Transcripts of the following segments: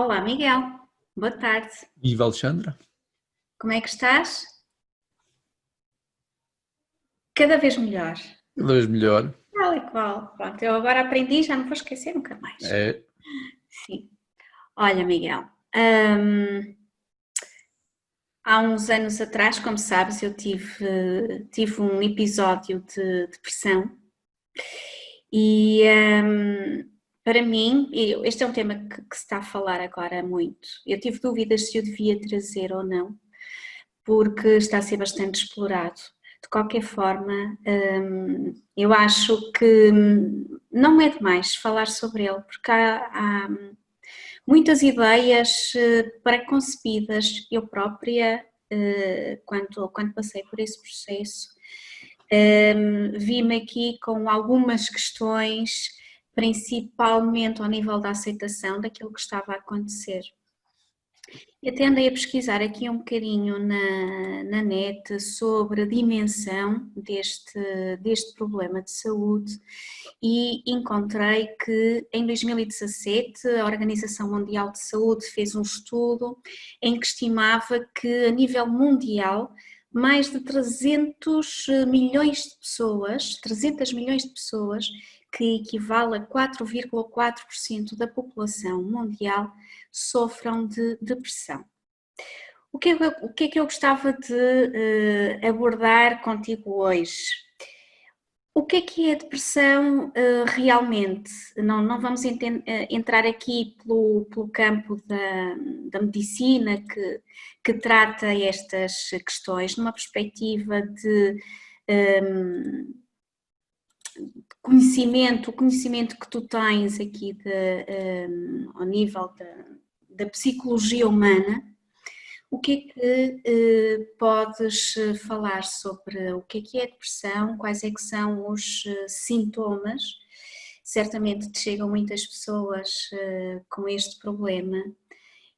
Olá, Miguel. Boa tarde. Viva Alexandra, Como é que estás? Cada vez melhor. cada vez melhor. Tal e qual. Pronto, eu agora aprendi, já não vou esquecer nunca mais. É, Sim. Olha, Miguel, há uns anos atrás, como sabes, eu tive um episódio de depressão e para mim, este é um tema que se está a falar agora muito. Eu tive dúvidas se eu devia trazer ou não, porque está a ser bastante explorado. De qualquer forma, eu acho que não é demais falar sobre ele, porque há muitas ideias pré-concebidas. Eu própria, quando passei por esse processo, vi-me aqui com algumas questões, principalmente ao nível da aceitação daquilo que estava a acontecer. Eu até andei a pesquisar aqui um bocadinho na net sobre a dimensão deste problema de saúde e encontrei que em 2017 a Organização Mundial de Saúde fez um estudo em que estimava que a nível mundial mais de 300 milhões de pessoas, que equivale a 4,4% da população mundial, sofram de depressão. O que é que eu gostava de abordar contigo hoje? O que é a depressão realmente? Não vamos entrar aqui pelo campo da medicina que trata estas questões numa perspectiva de conhecimento, o conhecimento que tu tens aqui ao nível da psicologia humana. O que é que podes falar sobre o que é a depressão, quais é que são os sintomas? Certamente te chegam muitas pessoas com este problema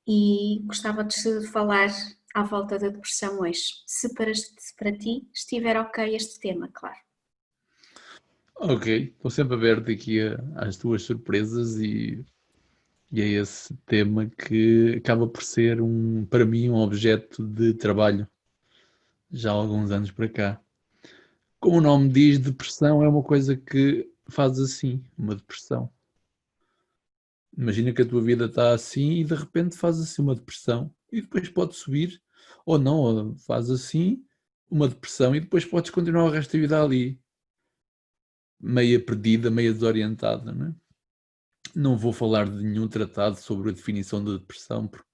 e gostava de falar à volta da depressão hoje, se para ti estiver ok este tema, claro. ok. Estou sempre aberto aqui às tuas surpresas e a esse tema que acaba por ser, para mim, um objeto de trabalho já há alguns anos para cá. Como o nome diz, depressão é uma coisa que faz assim, uma depressão. Imagina que a tua vida está assim e de repente faz assim uma depressão e depois pode subir ou não, ou faz assim uma depressão e depois podes continuar o resto da vida ali, meia perdida, meia desorientada, não é? Não vou falar de nenhum tratado sobre a definição da depressão, porque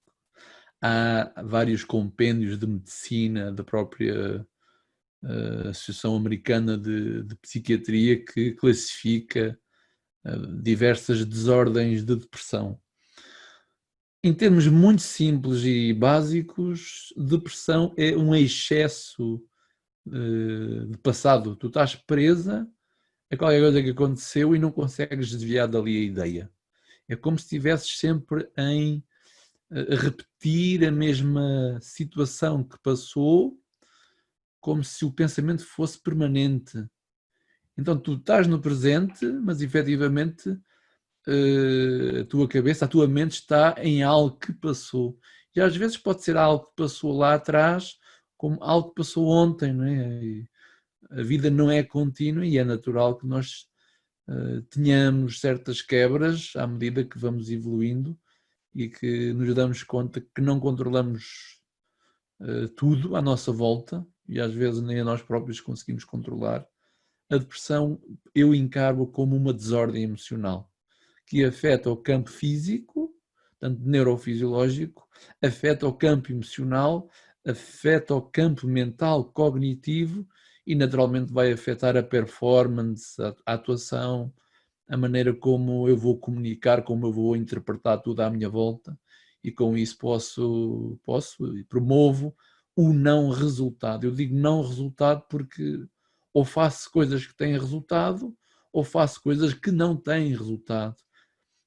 há vários compêndios de medicina da própria Associação Americana de Psiquiatria que classifica diversas desordens de depressão. Em termos muito simples e básicos, depressão é um excesso de passado. Tu estás presa a qualquer coisa que aconteceu e não consegues desviar dali a ideia. É como se estivesses sempre a repetir a mesma situação que passou, como se o pensamento fosse permanente. Então tu estás no presente, mas efetivamente a tua cabeça, a tua mente está em algo que passou. E às vezes pode ser algo que passou lá atrás, como algo que passou ontem, não é? E a vida não é contínua e é natural que nós tenhamos certas quebras à medida que vamos evoluindo e que nos damos conta que não controlamos tudo à nossa volta e às vezes nem a nós próprios conseguimos controlar. A depressão eu encaro como uma desordem emocional que afeta o campo físico, tanto neurofisiológico, afeta o campo emocional, afeta o campo mental, cognitivo e naturalmente vai afetar a performance, a atuação, a maneira como eu vou comunicar, como eu vou interpretar tudo à minha volta e com isso posso e promovo o não resultado. Eu digo não resultado porque ou faço coisas que têm resultado ou faço coisas que não têm resultado,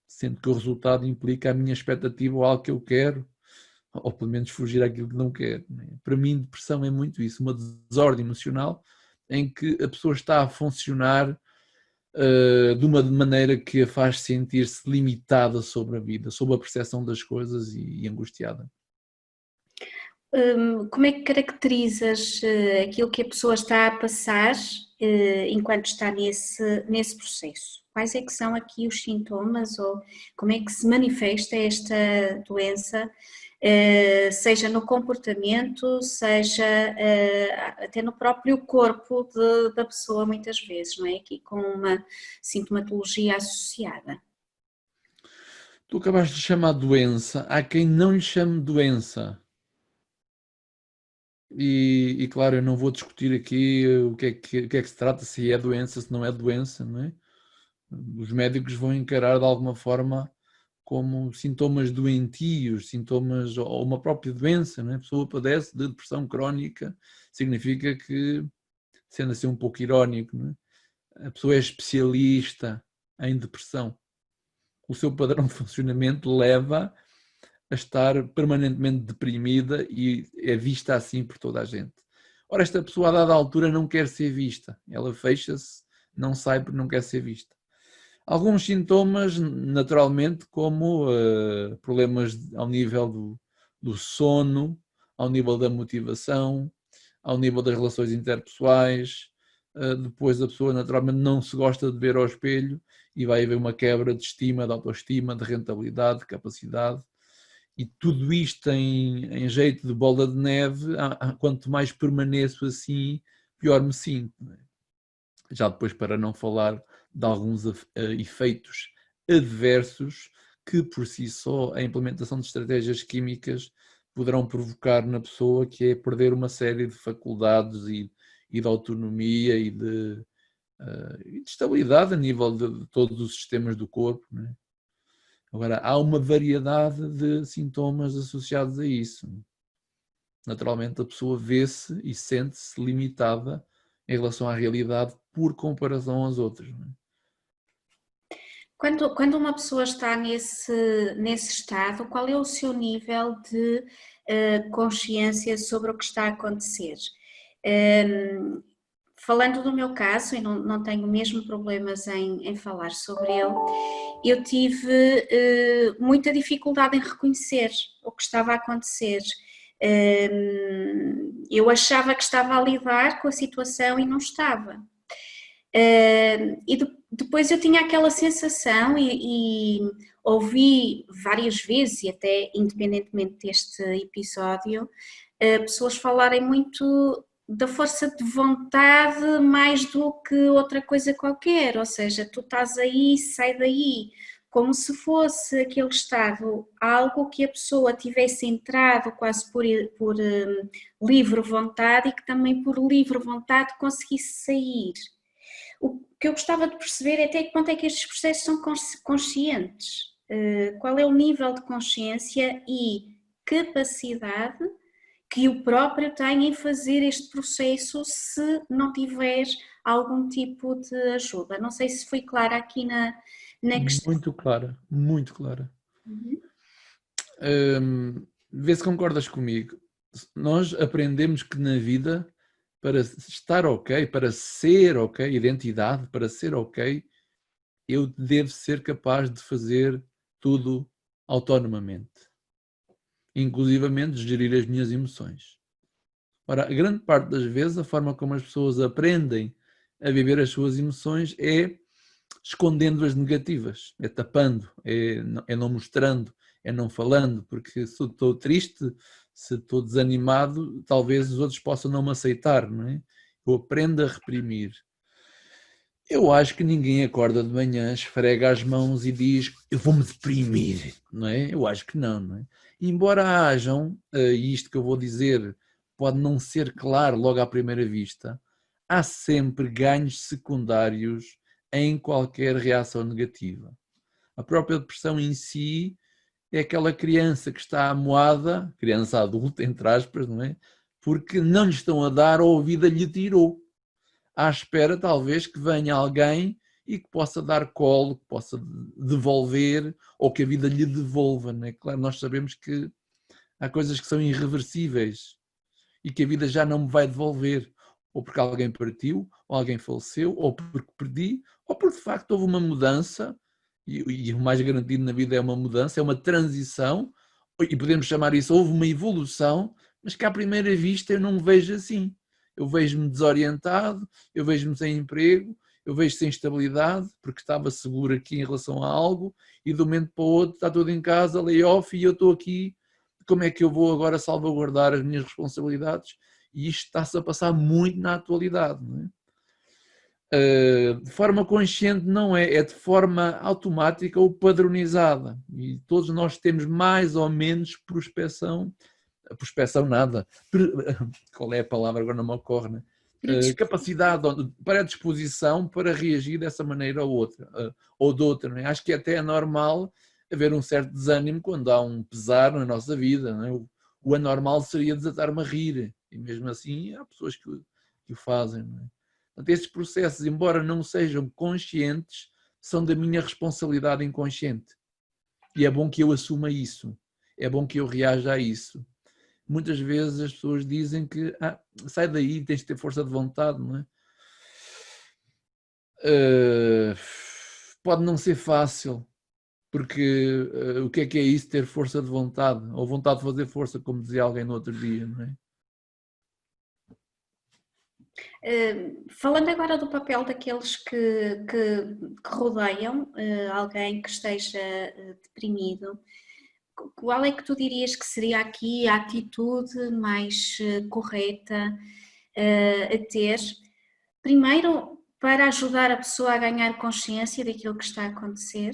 sendo que o resultado implica a minha expectativa ou algo que eu quero, ou pelo menos fugir àquilo que não quero. Para mim, depressão é muito isso, uma desordem emocional em que a pessoa está a funcionar de uma maneira que a faz sentir-se limitada sobre a vida, sobre a percepção das coisas e angustiada. Como é que caracterizas aquilo que a pessoa está a passar enquanto está nesse processo? Quais é que são aqui os sintomas ou como é que se manifesta esta doença, seja no comportamento, seja até no próprio corpo da pessoa muitas vezes, não é? Aqui com uma sintomatologia associada. Tu acabaste de chamar doença, há quem não lhe chame doença. E claro, eu não vou discutir aqui o que é que se trata, se é doença, se não é doença, não é? Os médicos vão encarar de alguma forma como sintomas doentios, sintomas ou uma própria doença, não é? A pessoa padece de depressão crónica, significa que, sendo assim um pouco irónico, não é? A pessoa é especialista em depressão. O seu padrão de funcionamento leva a estar permanentemente deprimida e é vista assim por toda a gente. Ora, esta pessoa a dada altura não quer ser vista, ela fecha-se, não sai porque não quer ser vista. Alguns sintomas, naturalmente, como problemas ao nível do sono, ao nível da motivação, ao nível das relações interpessoais. Depois a pessoa naturalmente não se gosta de ver ao espelho e vai haver uma quebra de estima, de autoestima, de rentabilidade, de capacidade. E tudo isto em jeito de bola de neve, quanto mais permaneço assim, pior me sinto. Já depois, para não falar de alguns efeitos adversos que, por si só, a implementação de estratégias químicas poderão provocar na pessoa, que é perder uma série de faculdades e de autonomia e de estabilidade a nível de todos os sistemas do corpo, não é? Agora, há uma variedade de sintomas associados a isso. Naturalmente, a pessoa vê-se e sente-se limitada em relação à realidade por comparação aos outros. Não é? Quando uma pessoa está nesse estado, qual é o seu nível de consciência sobre o que está a acontecer? Falando do meu caso, e não tenho mesmo problemas em falar sobre ele, eu tive muita dificuldade em reconhecer o que estava a acontecer. Eu achava que estava a lidar com a situação e não estava. E depois eu tinha aquela sensação e ouvi várias vezes, e até independentemente deste episódio, pessoas falarem muito da força de vontade mais do que outra coisa qualquer, ou seja, tu estás aí, sai daí, como se fosse aquele estado algo que a pessoa tivesse entrado quase por livre vontade e que também por livre vontade conseguisse sair. O que eu gostava de perceber é até que ponto é que estes processos são conscientes, qual é o nível de consciência e capacidade que o próprio tem em fazer este processo se não tiver algum tipo de ajuda. Não sei se fui clara aqui na questão. Muito clara, muito clara. Uhum. Vê se concordas comigo. Nós aprendemos que na vida, para estar ok, para ser ok, identidade, para ser ok, eu devo ser capaz de fazer tudo autonomamente, inclusivamente gerir as minhas emoções. Ora, a grande parte das vezes, a forma como as pessoas aprendem a viver as suas emoções é escondendo as negativas, é tapando, é não mostrando, é não falando, porque se eu estou triste, se estou desanimado, talvez os outros possam não me aceitar, não é? Eu aprendo a reprimir. Eu acho que ninguém acorda de manhã, esfrega as mãos e diz eu vou-me deprimir, não é? Eu acho que não, não é? Embora hajam, e isto que eu vou dizer pode não ser claro logo à primeira vista, há sempre ganhos secundários em qualquer reação negativa. A própria depressão em si é aquela criança que está amuada, criança adulta, entre aspas, não é? Porque não lhe estão a dar ou a vida lhe tirou. À espera, talvez, que venha alguém e que possa dar colo, que possa devolver ou que a vida lhe devolva. Não é? Claro, nós sabemos que há coisas que são irreversíveis e que a vida já não me vai devolver. ou porque alguém partiu, ou alguém faleceu, ou porque perdi, ou porque de facto houve uma mudança, e o mais garantido na vida é uma mudança, é uma transição, e podemos chamar isso, houve uma evolução, mas que à primeira vista eu não me vejo assim. Eu vejo-me desorientado, eu vejo-me sem emprego, eu vejo sem estabilidade, porque estava seguro aqui em relação a algo, e de um momento para o outro está tudo em casa, layoff, e eu estou aqui, como é que eu vou agora salvaguardar as minhas responsabilidades? E isto está-se a passar muito na atualidade, não é? De forma consciente não é, é de forma automática ou padronizada. E todos nós temos mais ou menos prospeção nada, qual é a palavra, agora não me ocorre, né? Capacidade, predisposição para reagir dessa maneira ou outra, ou de outra. Né? Acho que até é normal haver um certo desânimo quando há um pesar na nossa vida. Né? O anormal seria desatar-me a rir, e mesmo assim há pessoas que o fazem. Né? Portanto, estes processos, embora não sejam conscientes, são da minha responsabilidade inconsciente. E é bom que eu assuma isso, é bom que eu reaja a isso. Muitas vezes as pessoas dizem que sai daí, tens de ter força de vontade, não é? Pode não ser fácil, porque o que é isso, ter força de vontade? Ou vontade de fazer força, como dizia alguém no outro dia, não é? Falando agora do papel daqueles que rodeiam alguém que esteja deprimido, qual é que tu dirias que seria aqui a atitude mais correta a ter? Primeiro, para ajudar a pessoa a ganhar consciência daquilo que está a acontecer,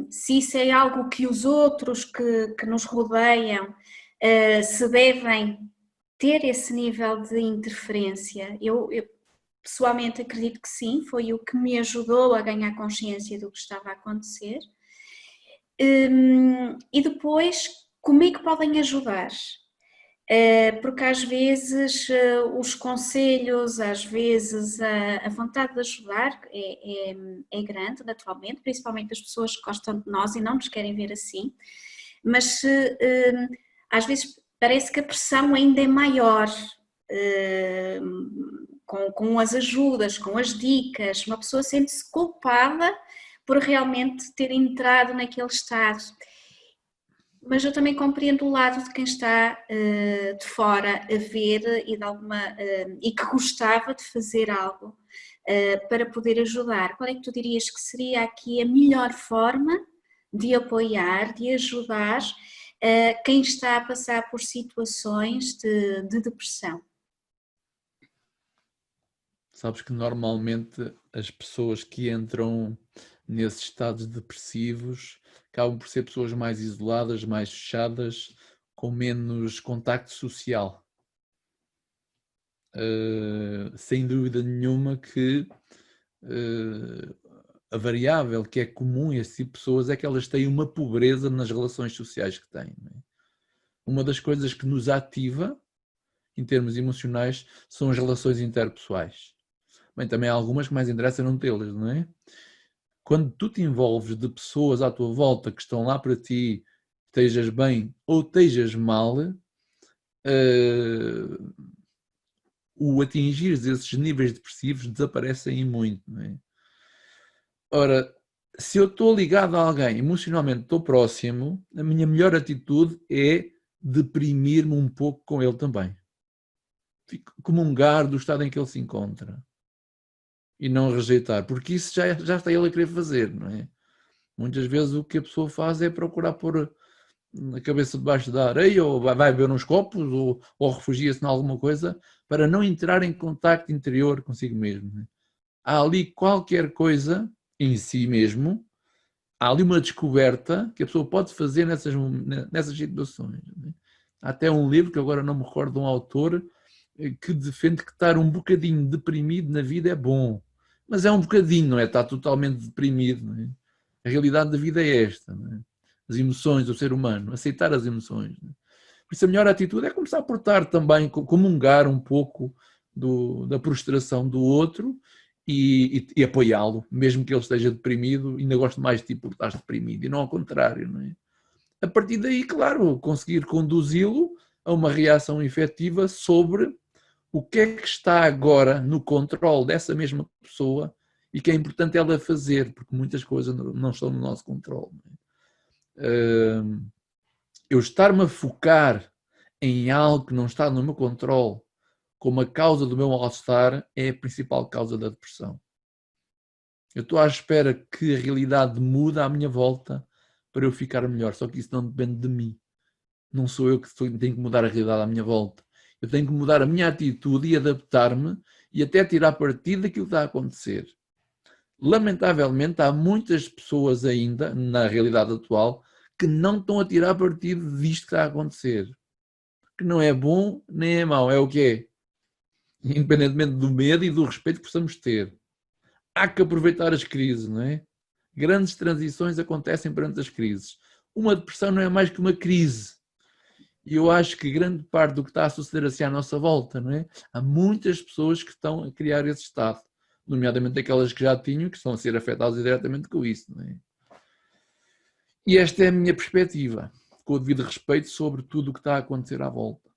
se isso é algo que os outros que nos rodeiam se devem ter esse nível de interferência. Eu pessoalmente acredito que sim, foi o que me ajudou a ganhar consciência do que estava a acontecer. E depois, como é que podem ajudar? Porque às vezes os conselhos, às vezes a vontade de ajudar é grande, naturalmente, principalmente as pessoas que gostam de nós e não nos querem ver assim, mas às vezes parece que a pressão ainda é maior com as ajudas, com as dicas, uma pessoa sente-se culpada por realmente ter entrado naquele estado. Mas eu também compreendo o lado de quem está de fora a ver e que gostava de fazer algo para poder ajudar. Qual é que tu dirias que seria aqui a melhor forma de apoiar, de ajudar quem está a passar por situações de depressão? Sabes que normalmente as pessoas que entram nesses estados depressivos acabam por ser pessoas mais isoladas, mais fechadas, com menos contacto social. Sem dúvida nenhuma que a variável que é comum a esse tipo de pessoas é que elas têm uma pobreza nas relações sociais que têm. Não é? Uma das coisas que nos ativa, em termos emocionais, são as relações interpessoais. Bem, também há algumas que mais interessam não tê-las, não é? Quando tu te envolves de pessoas à tua volta que estão lá para ti, estejas bem ou estejas mal, o atingir esses níveis depressivos desaparecem muito, não é? Ora, se eu estou ligado a alguém, emocionalmente estou próximo, a minha melhor atitude é deprimir-me um pouco com ele também. Comungar do estado em que ele se encontra. E não rejeitar, porque isso já está ele a querer fazer, não é? Muitas vezes o que a pessoa faz é procurar pôr a cabeça debaixo da areia, ou vai beber uns copos, ou refugia-se em alguma coisa, para não entrar em contacto interior consigo mesmo. Não é? Há ali qualquer coisa em si mesmo, há ali uma descoberta que a pessoa pode fazer nessas situações. Não é? Há até um livro, que agora não me recordo de um autor, que defende que estar um bocadinho deprimido na vida é bom. Mas é um bocadinho, não é? Está totalmente deprimido. Não é? A realidade da vida é esta. Não é? As emoções do ser humano, aceitar as emoções. Não é? Por isso a melhor atitude é começar a portar também, comungar um pouco da prostração do outro e apoiá-lo, mesmo que ele esteja deprimido, ainda gosto mais de ti por estar deprimido, e não ao contrário. Não é? A partir daí, claro, conseguir conduzi-lo a uma reação efetiva sobre o que é que está agora no controle dessa mesma pessoa e que é importante ela fazer, porque muitas coisas não estão no nosso controle. Eu estar-me a focar em algo que não está no meu controle como a causa do meu mal-estar é a principal causa da depressão. Eu estou à espera que a realidade mude à minha volta para eu ficar melhor, só que isso não depende de mim. Não sou eu que tenho que mudar a realidade à minha volta. Eu tenho que mudar a minha atitude e adaptar-me e até tirar partido daquilo que está a acontecer. Lamentavelmente, há muitas pessoas ainda, na realidade atual, que não estão a tirar partido disto que está a acontecer. Que não é bom nem é mau, é o que é. Independentemente do medo e do respeito que possamos ter. Há que aproveitar as crises, não é? Grandes transições acontecem perante as crises. Uma depressão não é mais que uma crise. E eu acho que grande parte do que está a suceder assim à nossa volta, não é? Há muitas pessoas que estão a criar esse estado, nomeadamente aquelas que já tinham, que estão a ser afetadas diretamente com isso, não é? E esta é a minha perspectiva, com o devido respeito sobre tudo o que está a acontecer à volta.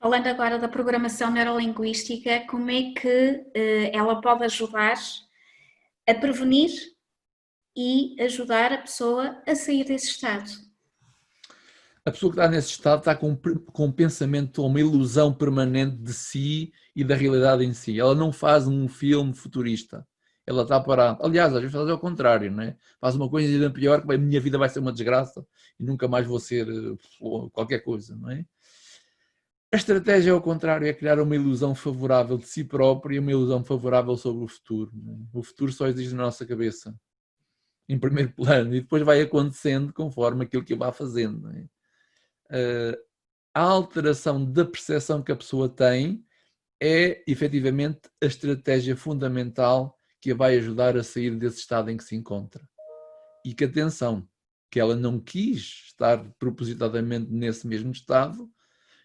Falando agora da programação neurolinguística, como é que ela pode ajudar a prevenir e ajudar a pessoa a sair desse estado? A pessoa que está nesse estado está com um pensamento ou uma ilusão permanente de si e da realidade em si. Ela não faz um filme futurista. Ela está parada. Aliás, às vezes faz ao contrário, não é? Faz uma coisa ainda pior, que a minha vida vai ser uma desgraça e nunca mais vou ser qualquer coisa, não é? A estratégia, ao contrário, é criar uma ilusão favorável de si próprio e uma ilusão favorável sobre o futuro. Não é? O futuro só existe na nossa cabeça, em primeiro plano, e depois vai acontecendo conforme aquilo que eu vá fazendo. Não é? A alteração da percepção que a pessoa tem é, efetivamente, a estratégia fundamental que a vai ajudar a sair desse estado em que se encontra. E que, atenção, que ela não quis estar propositadamente nesse mesmo estado,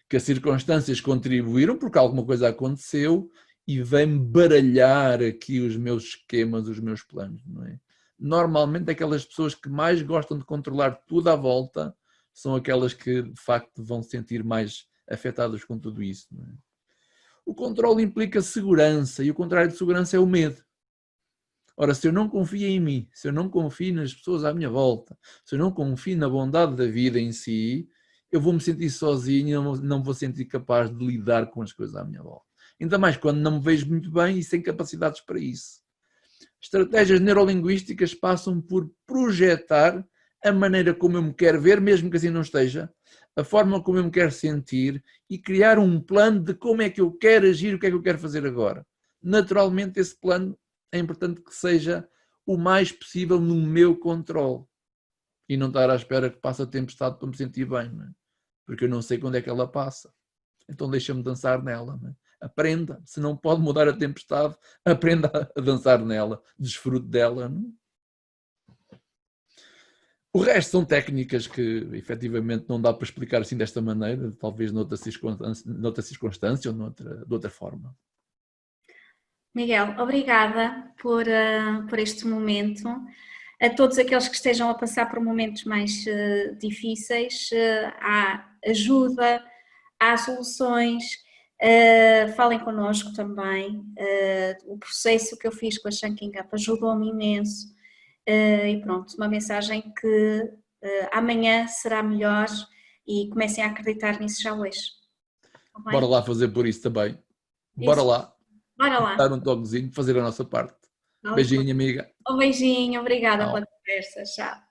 que as circunstâncias contribuíram porque alguma coisa aconteceu e vem baralhar aqui os meus esquemas, os meus planos, não é? Normalmente aquelas pessoas que mais gostam de controlar tudo à volta são aquelas que de facto vão se sentir mais afetadas com tudo isso, não é? O controle implica segurança e o contrário de segurança é o medo. Ora, se eu não confio em mim, se eu não confio nas pessoas à minha volta, se eu não confio na bondade da vida em si, eu vou me sentir sozinho e não vou sentir capaz de lidar com as coisas à minha volta. Ainda mais quando não me vejo muito bem e sem capacidades para isso. Estratégias neurolinguísticas passam por projetar a maneira como eu me quero ver, mesmo que assim não esteja, a forma como eu me quero sentir e criar um plano de como é que eu quero agir, o que é que eu quero fazer agora. Naturalmente, esse plano é importante que seja o mais possível no meu controle e não estar à espera que passe a tempestade para me sentir bem, não é? Porque eu não sei quando é que ela passa. Então deixa-me dançar nela. Não é? Aprenda. Se não pode mudar a tempestade, aprenda a dançar nela. Desfrute dela. Não é? O resto são técnicas que efetivamente não dá para explicar assim desta maneira, talvez noutra circunstância ou de outra forma. Miguel, obrigada por este momento. A todos aqueles que estejam a passar por momentos mais difíceis, há ajuda, há soluções, falem connosco também. O processo que eu fiz com a Shanking Up ajudou-me imenso. E pronto, uma mensagem que amanhã será melhor e comecem a acreditar nisso já hoje. Tá bora lá fazer por isso também. Bora isso. lá. Bora lá. Dar um toquezinho, fazer a nossa parte. Beijinho, amiga. Um beijinho, obrigada Tchau. pela conversa. Tchau.